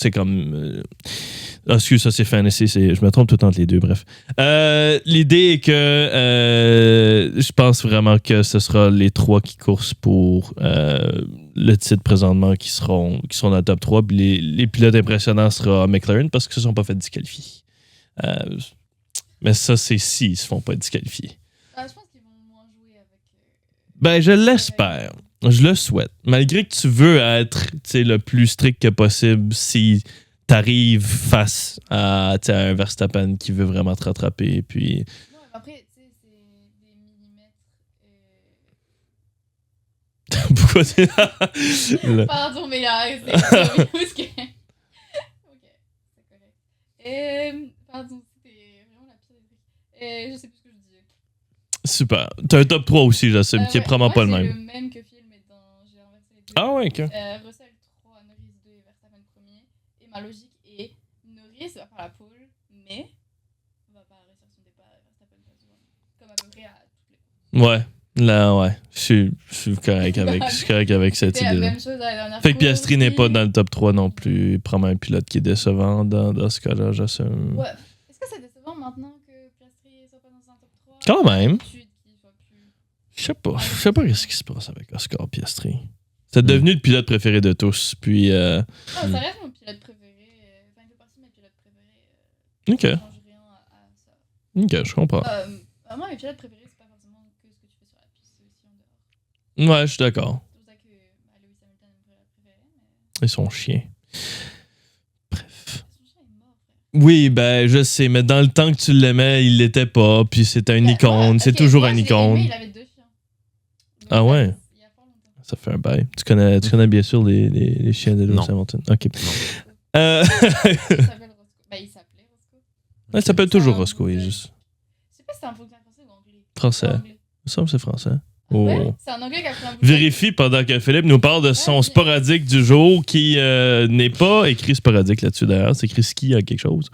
excuse, ça c'est fantasy. Je me trompe tout le temps entre les deux, bref. L'idée est que je pense vraiment que ce sera les trois qui coursent pour le titre présentement qui seront dans le top 3. Puis les pilotes impressionnants sera McLaren parce qu'ils ne se sont pas fait disqualifier. Mais ça, c'est s'ils ne se font pas disqualifier. Je pense qu'ils vont moins jouer avec. Je l'espère. Je le souhaite. Malgré que tu veux être le plus strict que possible si tu arrives face à un Verstappen qui veut vraiment te rattraper. Puis... Non, mais après, tu sais, c'est des millimètres. Pourquoi c'est là? Pardon, mais là, c'est parce que. Ok, c'est correct. Pardon, c'était vraiment la pire des trucs. Je sais plus ce que je disais. Super. T'as un top 3 aussi, j'assume, qui est probablement pas le Moi, même. c'est le même que Phil, mais j'ai inversé les deux. Ah ouais, ok. Russell 3, Norris 2 et Verstappen 1er. Et ma logique est Norris va faire la pole, mais va pas réussir son départ et Verstappen va se voir. Comme à peu près à toutes les courses. Ouais. Là, ouais. Je suis correct avec cette C'était la idée-là. même chose à la dernière Fait que course, Piastri n'est puis- pas dans le top 3 non plus. Probablement un pilote qui est décevant dans ce cas-là, j'assume. Ouais. Est-ce que c'est décevant maintenant que Piastri soit pas dans un top 3? Quand même. Qu'il soit plus... Je sais pas ce qui se passe avec Oscar Piastri. C'est devenu le pilote préféré de tous. Puis, Non, ça reste mon pilote préféré. Enfin, il fait partie de mes pilotes préférés. Ok. Ça change rien à ça. Ok, je comprends. Moi, mes pilotes préférés, c'est pas forcément que ce que tu fais sur la piste, c'est aussi en dehors. Ouais, je suis d'accord. C'est pour ça que Lewis Hamilton est mon pilote préféré. Mais... Ils sont chiens. Bref. Son chien est mort, frère. Oui, je sais, mais dans le temps que tu l'aimais, il l'était pas. Puis c'était une icône. C'est Ok, toujours moi, une je l'ai icône. aimé, il avait 2 chiens. Mais Ah ouais? Il y a fort longtemps. Ça fait un bail. Tu connais bien sûr les chiens de Lewis Non. Hamilton. Ok. Non. Euh, Il s'appelle Roscoe. Il s'appelait Roscoe. il s'appelle toujours Roscoe. Il est juste Je sais pas si c'est un bouquin français ou anglais. français. Anglais. Il me semble que c'est français. Ouais, Oh. c'est un anglais qui a pris un bouquin. Vérifie pendant que Philippe nous parle de son Ouais, sporadique du jour qui n'est pas écrit sporadique là-dessus d'ailleurs. C'est écrit ski à quelque chose.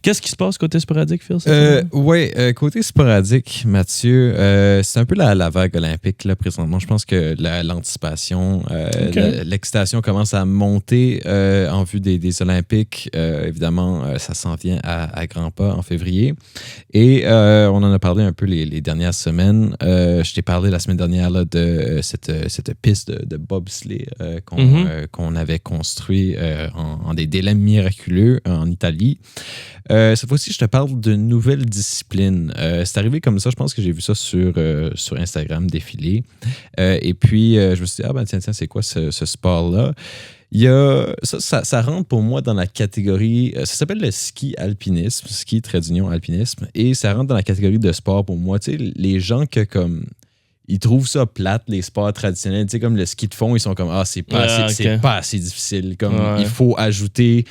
Qu'est-ce qui se passe côté sporadique, Phil? Côté sporadique, Mathieu, c'est un peu la vague olympique là, présentement. Je pense que l'anticipation, Ok. l'excitation commence à monter en vue des Olympiques. Évidemment, ça s'en vient à grands pas en février. Et on en a parlé un peu les dernières semaines. Je t'ai parlé la semaine dernière là, de cette piste de bobsleigh qu'on avait construit en des délais miraculeux en Italie. Cette fois-ci, je te parle d'une nouvelle discipline. C'est arrivé comme ça, je pense que j'ai vu ça sur Instagram défiler. Et puis, je me suis dit, tiens, c'est quoi ce sport-là? Il y a, ça rentre pour moi dans la catégorie, ça s'appelle le ski alpinisme, ski trait d'union alpinisme, et ça rentre dans la catégorie de sport pour moi. Tu sais, les gens que comme... Ils trouvent ça plate, les sports traditionnels. Tu sais, comme le ski de fond, ils sont comme c'est pas assez difficile. Comme il faut ajouter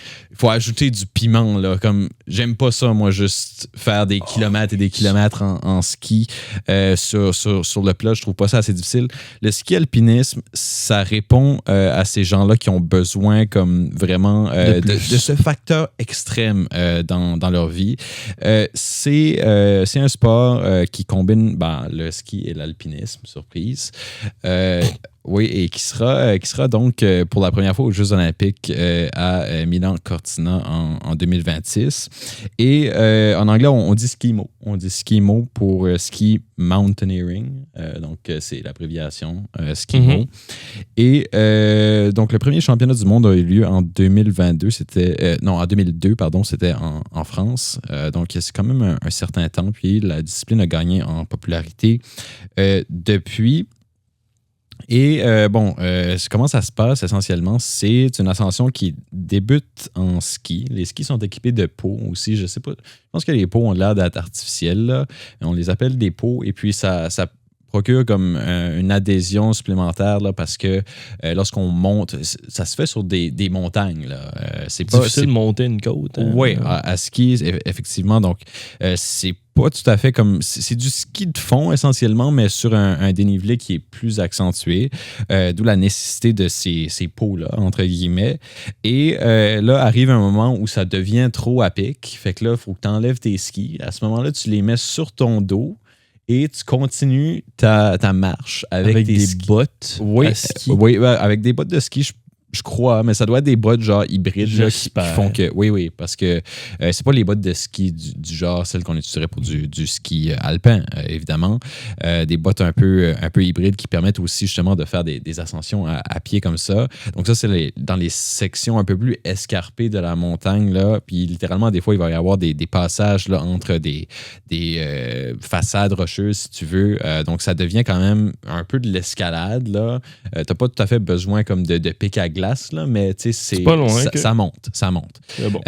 du piment. Là. Comme j'aime pas ça, moi, juste faire des kilomètres et des kilomètres en ski sur le plat. Je trouve pas ça assez difficile. Le ski alpinisme, ça répond à ces gens-là qui ont besoin comme vraiment de ce facteur extrême dans leur vie. C'est un sport qui combine le ski et l'alpinisme. Surprise. Oui, et qui sera donc pour la première fois aux Jeux Olympiques à Milan-Cortina en 2026. Et en anglais, on dit skimo. On dit skimo pour ski mountaineering. Donc, c'est l'abréviation skimo. Mhm. Et donc, le premier championnat du monde a eu lieu en 2022. En 2002, pardon, c'était en France. Donc, c'est quand même un certain temps. Puis, la discipline a gagné en popularité depuis. Et comment ça se passe essentiellement? C'est une ascension qui débute en ski. Les skis sont équipés de pots aussi. Je sais pas. Je pense que les pots ont l'air d'être artificiels. Là. On les appelle des pots. Et puis, ça procure comme une adhésion supplémentaire là, parce que lorsqu'on monte, ça se fait sur des montagnes. Là. C'est pas difficile de monter une côte. Hein? Oui, à ski, effectivement. Donc, c'est pas tout à fait comme... C'est du ski de fond, essentiellement, mais sur un dénivelé qui est plus accentué, d'où la nécessité de ces pots-là, entre guillemets. Et là, arrive un moment où ça devient trop à pic. Fait que là, il faut que tu enlèves tes skis. À ce moment-là, tu les mets sur ton dos et tu continues ta marche avec des skis. Bottes à ski. Oui, avec des bottes de ski, je crois, mais ça doit être des bottes genre hybrides là, qui font que... Oui, parce que c'est pas les bottes de ski du genre celles qu'on utiliserait pour du ski alpin, évidemment. Des bottes un peu hybrides qui permettent aussi justement de faire des ascensions à pied comme ça. Donc ça, c'est dans les sections un peu plus escarpées de la montagne, là. Puis littéralement, des fois, il va y avoir des passages là, entre des façades rocheuses, si tu veux. Donc ça devient quand même un peu de l'escalade, là. T'as pas tout à fait besoin comme de pic à glace, là, mais c'est pas loin, ça monte. Bon.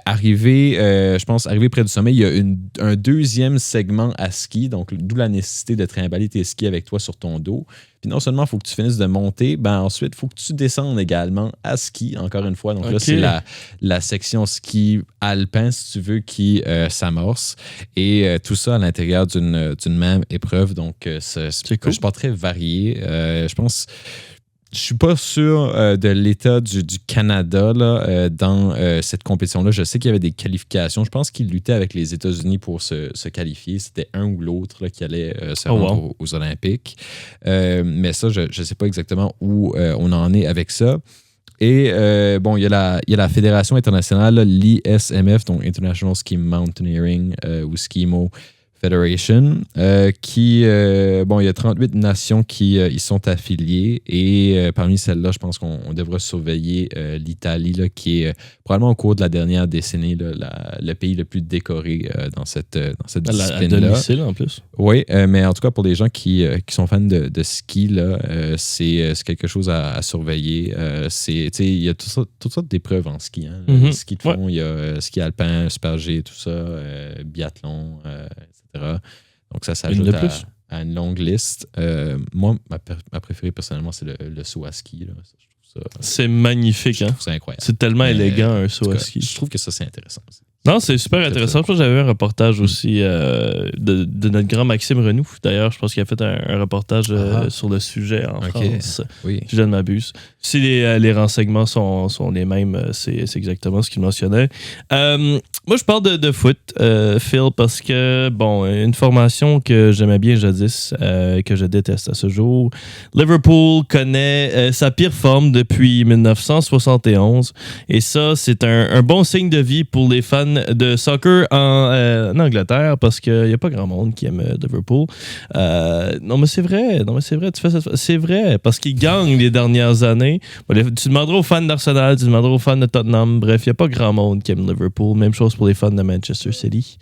Arrivé près du sommet, il y a un deuxième segment à ski, donc d'où la nécessité de trimballer tes skis avec toi sur ton dos. Puis non seulement il faut que tu finisses de monter, ensuite, il faut que tu descendes également à ski, encore une fois. Donc là, c'est la section ski alpin, si tu veux, qui s'amorce. Et tout ça à l'intérieur d'une même épreuve. Donc, c'est cool. Je pas très varié. Je pense... Je suis pas sûr de l'état du Canada là, dans cette compétition-là. Je sais qu'il y avait des qualifications. Je pense qu'ils luttaient avec les États-Unis pour se qualifier. C'était un ou l'autre là, qui allait se rendre aux Olympiques. Mais ça, je ne sais pas exactement où on en est avec ça. Et il y a la Fédération internationale, l'ISMF, donc International Ski Mountaineering ou Skimo Federation, qui, il y a 38 nations qui y sont affiliées et parmi celles-là, je pense qu'on devra surveiller l'Italie, là, qui est probablement au cours de la dernière décennie le pays le plus décoré dans cette discipline-là. À domicile, en plus. Oui, mais en tout cas, pour les gens qui sont fans de ski, là, c'est quelque chose à surveiller. Il y a toutes sortes d'épreuves en ski. Hein. Mm-hmm. Ski de fond, il y a ski alpin, super G, tout ça, biathlon, etc. Donc ça s'ajoute à une longue liste. Moi, ma préférée personnellement, c'est le saut à ski. Là. C'est magnifique. Je trouve ça incroyable. C'est tellement élégant, un saut à ski. Je trouve que ça, c'est intéressant aussi. Non, c'est super intéressant. Je pense que j'avais un reportage aussi de notre grand Maxime Renoux. D'ailleurs, je pense qu'il a fait un reportage sur le sujet en France. Oui. Si je ne m'abuse. Si les renseignements sont les mêmes, c'est exactement ce qu'il mentionnait. Moi, je parle de foot, Phil, parce que, une formation que j'aimais bien jadis, que je déteste à ce jour. Liverpool connaît sa pire forme depuis 1971. Et ça, c'est un bon signe de vie pour les fans de soccer en Angleterre, parce qu'il n'y a pas grand monde qui aime Liverpool. Non, mais c'est vrai. C'est vrai, parce qu'ils gagnent les dernières années. Tu demanderas aux fans d'Arsenal, tu demanderas aux fans de Tottenham. Bref, il n'y a pas grand monde qui aime Liverpool. Même chose pour les fans de Manchester City.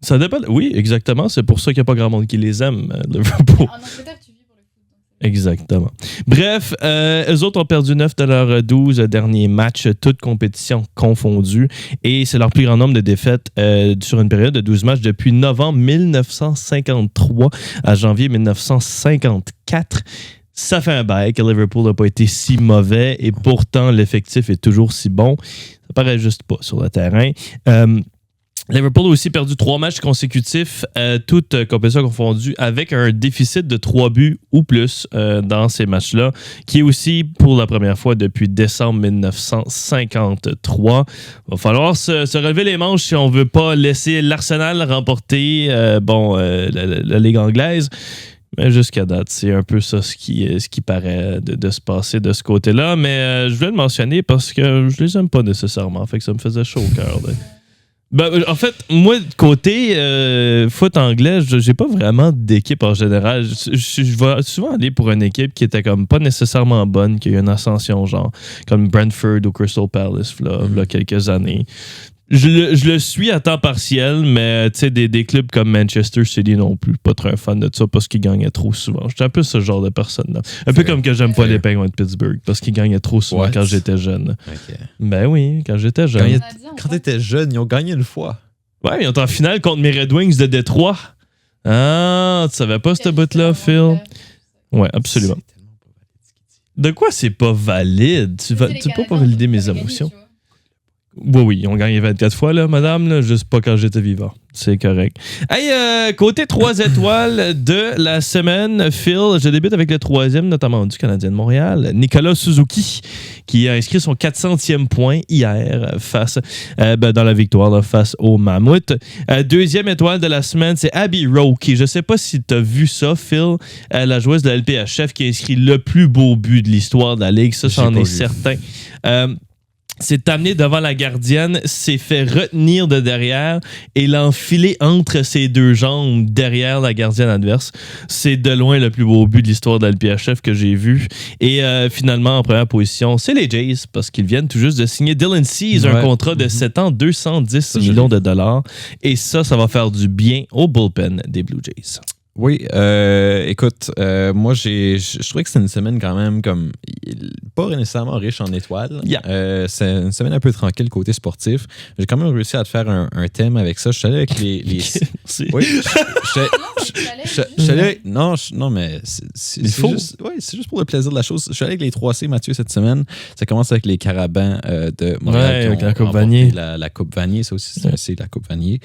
Ça dépend. Oui, exactement. C'est pour ça qu'il n'y a pas grand monde qui les aime, Liverpool. En Angleterre, tu vis pour le foot. Exactement. Bref, eux autres ont perdu 9 de leurs 12 derniers matchs, toutes compétitions confondues. Et c'est leur plus grand nombre de défaites sur une période de 12 matchs depuis novembre 1953 à janvier 1954. Ça fait un bail que Liverpool n'a pas été si mauvais et pourtant l'effectif est toujours si bon. Ça paraît juste pas sur le terrain. Liverpool a aussi perdu 3 matchs consécutifs, toutes compétitions confondues, avec un déficit de 3 buts ou plus dans ces matchs-là, qui est aussi pour la première fois depuis décembre 1953. Il va falloir se relever les manches si on ne veut pas laisser l'Arsenal remporter la Ligue anglaise. Mais jusqu'à date, c'est un peu ça ce qui paraît de se passer de ce côté-là. Mais je voulais le mentionner parce que je les aime pas nécessairement. Fait que ça me faisait chaud au cœur. En fait, moi, côté foot anglais, j'ai pas vraiment d'équipe en général. Je vais souvent aller pour une équipe qui était comme pas nécessairement bonne, qui a eu une ascension, genre comme Brentford ou Crystal Palace, là, quelques années. Je le suis à temps partiel, mais des clubs comme Manchester City non plus. Pas trop un fan de ça parce qu'ils gagnaient trop souvent. J'étais un peu ce genre de personne-là. Un peu comme que j'aime pas les Penguins de Pittsburgh parce qu'ils gagnaient trop souvent quand j'étais jeune. Okay. Ben oui, quand j'étais jeune. Quand t'étais jeune, ils ont gagné une fois. Ouais, ils ont été en finale contre mes Red Wings de Détroit Ah, tu savais pas ce bout-là, Phil? Ouais, absolument. C'est tellement pas valide ce qu'il dit. De quoi c'est pas valide? Tu peux pas valider mes émotions. Oui, ils ont gagné 24 fois, là, madame, là, juste pas quand j'étais vivant. C'est correct. Hey, côté 3 étoiles de la semaine, Phil, je débute avec le 3e, notamment du Canadien de Montréal, Nicolas Suzuki, qui a inscrit son 400e point hier face, dans la victoire là, face au Mammouth. 2e étoile de la semaine, c'est Abby Rowe, qui, je sais pas si tu as vu ça, Phil, la joueuse de la LPHF qui a inscrit le plus beau but de l'histoire de la Ligue. Ça, c'en est certain. S'est amené devant la gardienne, s'est fait retenir de derrière et l'a enfilé entre ses deux jambes derrière la gardienne adverse. C'est de loin le plus beau but de l'histoire de la LPHF que j'ai vu. Et finalement, en première position, c'est les Jays parce qu'ils viennent tout juste de signer Dylan Cease, un contrat de 7 ans, 210 millions de dollars. Et ça va faire du bien au bullpen des Blue Jays. Oui, écoute, moi, je trouvais que c'était une semaine quand même comme pas nécessairement riche en étoiles. Yeah. C'est une semaine un peu tranquille côté sportif. J'ai quand même réussi à te faire un thème avec ça. Je suis allé avec les... Oui, je suis allé... Non, mais c'est juste, c'est juste pour le plaisir de la chose. Je suis allé avec les 3C, Mathieu, cette semaine. Ça commence avec les Carabins de Montréal qui ont avec la Coupe Vanier. La Coupe Vanier, ça aussi, c'est la Coupe Vanier.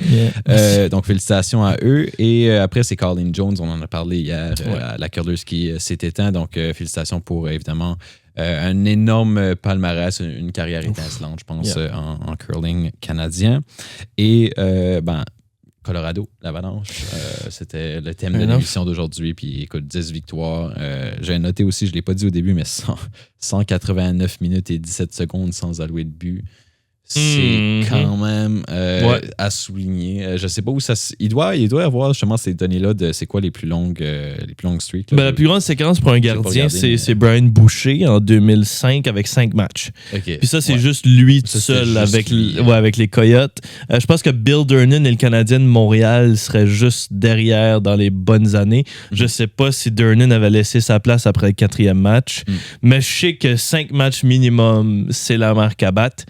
Yeah. Donc, félicitations à eux. Et après, c'est Colin Jones, on en a parlé hier, la curleuse qui s'est éteinte. Donc, félicitations pour, évidemment, un énorme palmarès, une carrière étincelante, je pense, en curling canadien. Et, Colorado, l'Avalanche, c'était le thème de l'émission d'aujourd'hui. Puis, écoute, 10 victoires. J'ai noté aussi, je ne l'ai pas dit au début, mais 189 minutes et 17 secondes sans allouer de but. C'est quand même à souligner. Je sais pas où ça... Il doit y avoir justement ces données-là de c'est quoi les plus longues streaks. La plus grande séquence pour un gardien, c'est Brian Boucher en 2005 avec 5 matchs. Okay. Puis ça, c'est juste lui tout seul avec les Coyotes. Je pense que Bill Durnan et le Canadien de Montréal seraient juste derrière dans les bonnes années. Je sais pas si Durnan avait laissé sa place après le 4e match, mais je sais que 5 matchs minimum, c'est la marque à battre.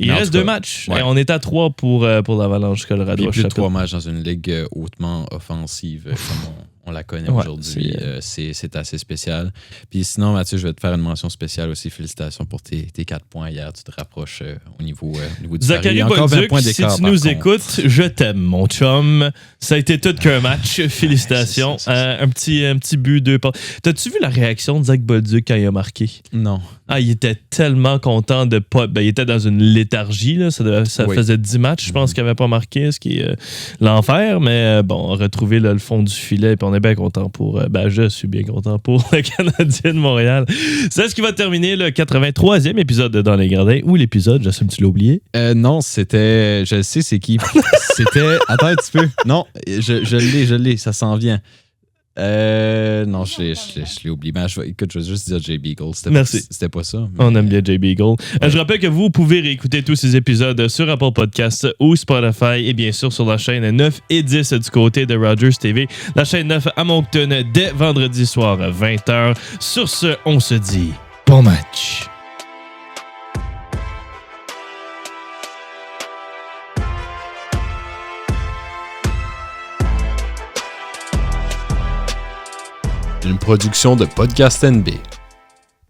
Il reste 2 matchs. Et on est à 3 pour l'Avalanche Colorado. Plus de 3 matchs dans une ligue hautement offensive comme on la connaît aujourd'hui. C'est assez spécial. Puis sinon, Mathieu, je vais te faire une mention spéciale aussi. Félicitations pour tes 4 points hier. Tu te rapproches au niveau du Zachary Bolduc, si tu nous écoutes, je t'aime, mon chum. Ça a été tout qu'un match. Félicitations. Un petit but, 2 passes. T'as-tu vu la réaction de Zach Bolduc quand il a marqué? Non. Il était tellement content de pas... il était dans une léthargie. Là. Ça faisait 10 matchs, je pense, qu'il n'avait pas marqué, ce qui est l'enfer. Mais retrouver le fond du filet, puis on est bien content pour... je suis bien content pour le Canadien de Montréal. C'est ce qui va terminer le 83e épisode de Dans les Gradins. Ou l'épisode, je sais que tu l'as oublié. Non, c'était... Je sais c'est qui. C'était... Attends un petit peu. Non, je l'ai. Ça s'en vient. Non, je l'ai oublié. Écoute, je vais juste dire Jay Beagle. Merci. C'était pas ça. Mais... On aime bien Jay Beagle. Je rappelle que vous pouvez réécouter tous ces épisodes sur Apple Podcasts ou Spotify et bien sûr sur la chaîne 9 et 10 du côté de Rogers TV. La chaîne 9 à Moncton dès vendredi soir à 20h. Sur ce, on se dit bon match. Une production de Podcast NB.